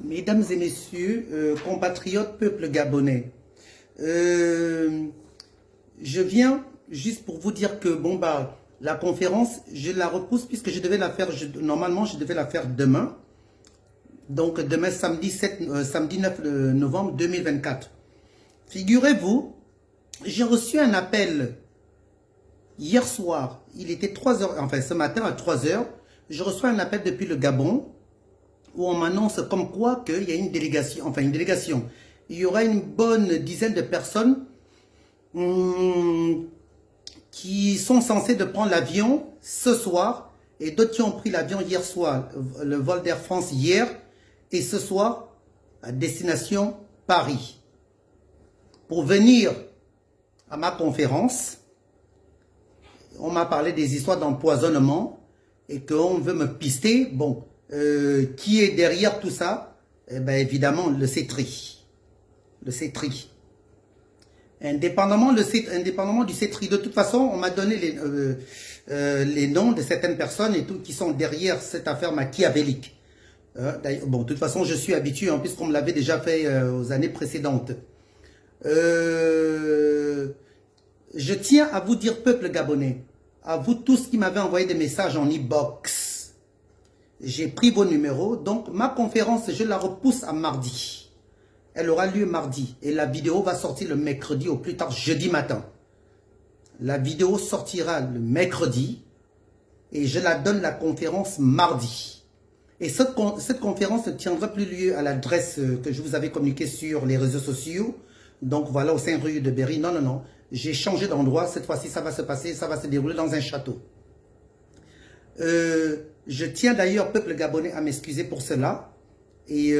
Mesdames et messieurs, compatriotes, peuple gabonais, je viens juste pour vous dire que bon bah la conférence, je la repousse puisque je devais la faire, normalement je devais la faire demain. Donc demain samedi 9 novembre 2024. Figurez-vous, j'ai reçu un appel hier soir, il était 3 heures, enfin ce matin à 3 heures, je reçois un appel depuis le Gabon où on m'annonce comme quoi qu'il y a une délégation, il y aura une bonne dizaine de personnes qui sont censées de prendre l'avion ce soir et d'autres qui ont pris l'avion hier soir, le vol d'Air France hier et ce soir à destination Paris pour venir à ma conférence. On m'a parlé des histoires d'empoisonnement et qu'on veut me pister. Bon, qui est derrière tout ça? Eh bien, évidemment, le CETRI. Le CETRI. Indépendamment du CETRI. De toute façon, on m'a donné les noms de certaines personnes et tout qui sont derrière cette affaire machiavélique. Bon, de toute façon, je suis habitué, hein, puisqu'on me l'avait déjà fait aux années précédentes. Je tiens à vous dire, peuple gabonais, à vous tous qui m'avez envoyé des messages en e-box, j'ai pris vos numéros, donc ma conférence, je la repousse à mardi. Elle aura lieu mardi et la vidéo va sortir le mercredi au plus tard jeudi matin. La vidéo sortira le mercredi et je la donne la conférence mardi. Et cette conférence ne tiendra plus lieu à l'adresse que je vous avais communiquée sur les réseaux sociaux. Donc voilà, au 5 rue de Berry. Non, non, non. J'ai changé d'endroit. Cette fois-ci, ça va se passer, ça va se dérouler dans un château. Je tiens d'ailleurs, peuple gabonais, à m'excuser pour cela. Et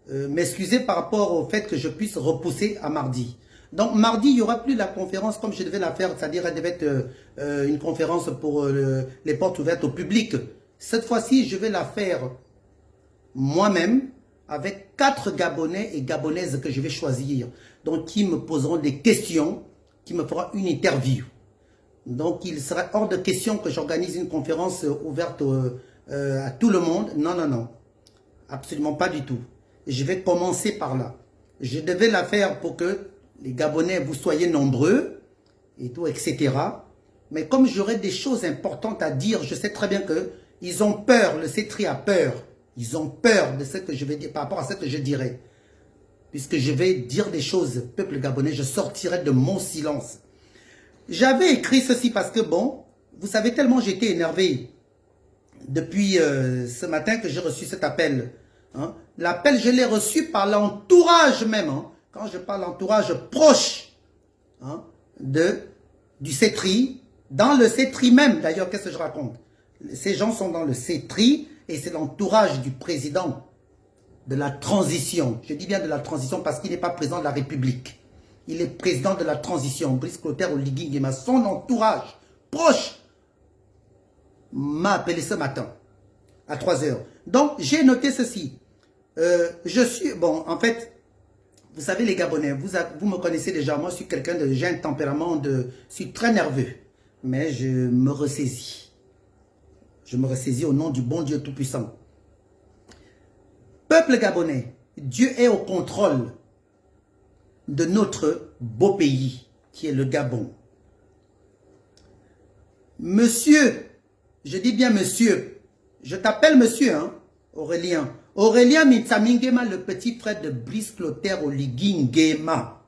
m'excuser par rapport au fait que je puisse repousser à mardi. Donc mardi, il n'y aura plus la conférence comme je devais la faire. C'est-à-dire, elle devait être une conférence pour les portes ouvertes au public. Cette fois-ci, je vais la faire moi-même avec 4 Gabonais et Gabonaises que je vais choisir. Donc, qui me poseront des questions, qui me fera une interview. Donc, il serait hors de question que j'organise une conférence ouverte à tout le monde. Non, non, non. Absolument pas du tout. Je vais commencer par là. Je devais la faire pour que les Gabonais, vous soyez nombreux, et tout, etc. Mais comme j'aurai des choses importantes à dire, je sais très bien que ils ont peur, le CETRI a peur. Ils ont peur de ce que je vais dire, par rapport à ce que je dirai. Puisque je vais dire des choses, peuple gabonais, je sortirai de mon silence. J'avais écrit ceci parce que, bon, vous savez tellement j'étais énervé depuis ce matin que j'ai reçu cet appel. Hein. L'appel, je l'ai reçu par l'entourage même. Hein. Quand je parle d'entourage proche hein, du CETRI, dans le CETRI même, d'ailleurs, qu'est-ce que je raconte? Ces gens sont dans le CETRI et c'est l'entourage du président de la transition. Je dis bien de la transition parce qu'il n'est pas président de la République. Il est président de la transition. Brice Clotaire Oligui Nguema, son entourage proche m'a appelé ce matin à 3 heures. Donc, j'ai noté ceci. Je suis, bon, en fait, vous savez les Gabonais, vous me connaissez déjà. Moi, je suis quelqu'un de, j'ai un tempérament je suis très nerveux. Mais je me ressaisis. Je me ressaisis au nom du bon Dieu Tout-Puissant. Peuple gabonais, Dieu est au contrôle de notre beau pays, qui est le Gabon. Monsieur, je dis bien monsieur, je t'appelle monsieur, hein, Aurélien. Aurélien Mitsami Nguema, le petit frère de Brice Clotaire Oligui Nguema,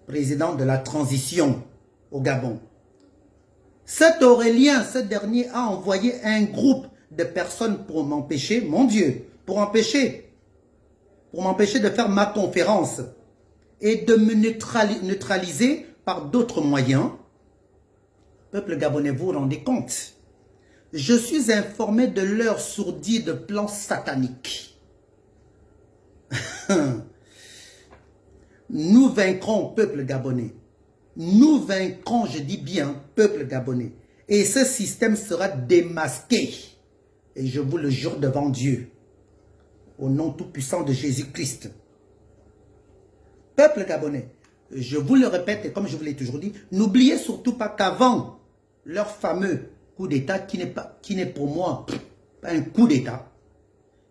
président de la transition au Gabon. Cet Aurélien, ce dernier a envoyé un groupe de personnes pour m'empêcher, mon Dieu, pour m'empêcher de faire ma conférence et de me neutraliser par d'autres moyens. Peuple gabonais, vous vous rendez compte? Je suis informé de leur sourdide plan satanique. Nous vaincrons, peuple gabonais. Nous vaincrons, je dis bien, peuple gabonais. Et ce système sera démasqué. Et je vous le jure devant Dieu. Au nom tout-puissant de Jésus-Christ. Peuple gabonais, je vous le répète, et comme je vous l'ai toujours dit, n'oubliez surtout pas qu'avant leur fameux coup d'État, qui n'est pour moi pas un coup d'État,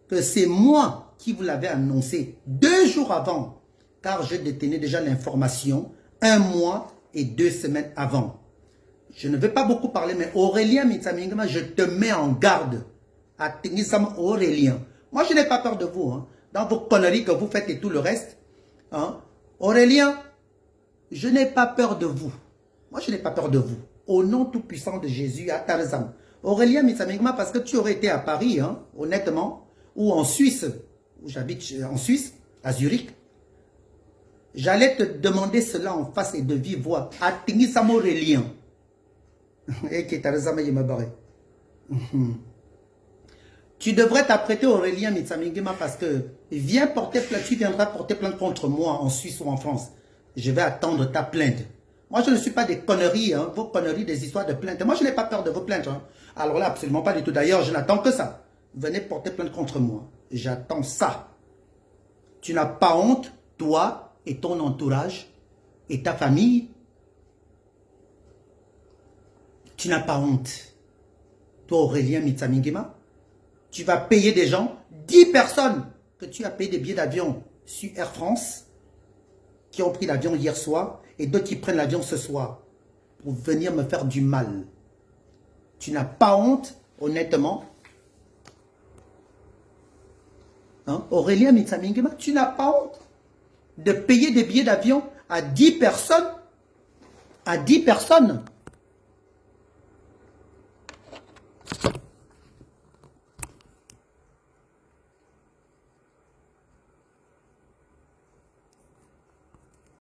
que c'est moi qui vous l'avais annoncé 2 jours avant, car je détenais déjà l'information 1 mois et 2 semaines avant. Je ne vais pas beaucoup parler, mais Aurélien Mitsamingama, je te mets en garde. Atenisam Aurélien. Moi, je n'ai pas peur de vous. Hein. Dans vos conneries que vous faites et tout le reste. Hein. Aurélien, je n'ai pas peur de vous. Moi, je n'ai pas peur de vous. Au nom tout-puissant de Jésus, à Tarzan. Aurélien Mitsamingama, parce que tu aurais été à Paris, hein, honnêtement, ou en Suisse, où j'habite en Suisse, à Zurich, j'allais te demander cela en face et de vive voix. Atenisam Aurélien. Et qui Tarzan, il m'a barré. Tu devrais t'apprêter Aurélien Mitsamingima parce que viens porter plainte, tu viendras porter plainte contre moi en Suisse ou en France. Je vais attendre ta plainte. Moi, je ne suis pas des conneries, hein, vos conneries, des histoires de plainte. Moi, je n'ai pas peur de vos plaintes. Hein. Alors là, absolument pas du tout. D'ailleurs, je n'attends que ça. Venez porter plainte contre moi. J'attends ça. Tu n'as pas honte, toi et ton entourage et ta famille. Tu n'as pas honte. Toi, Aurélien Mitsamingima, tu vas payer des gens, 10 personnes que tu as payé des billets d'avion sur Air France, qui ont pris l'avion hier soir, et d'autres qui prennent l'avion ce soir, pour venir me faire du mal. Tu n'as pas honte, honnêtement. Hein? Aurélien Mitsamingima, tu n'as pas honte de payer des billets d'avion à 10 personnes. À 10 personnes.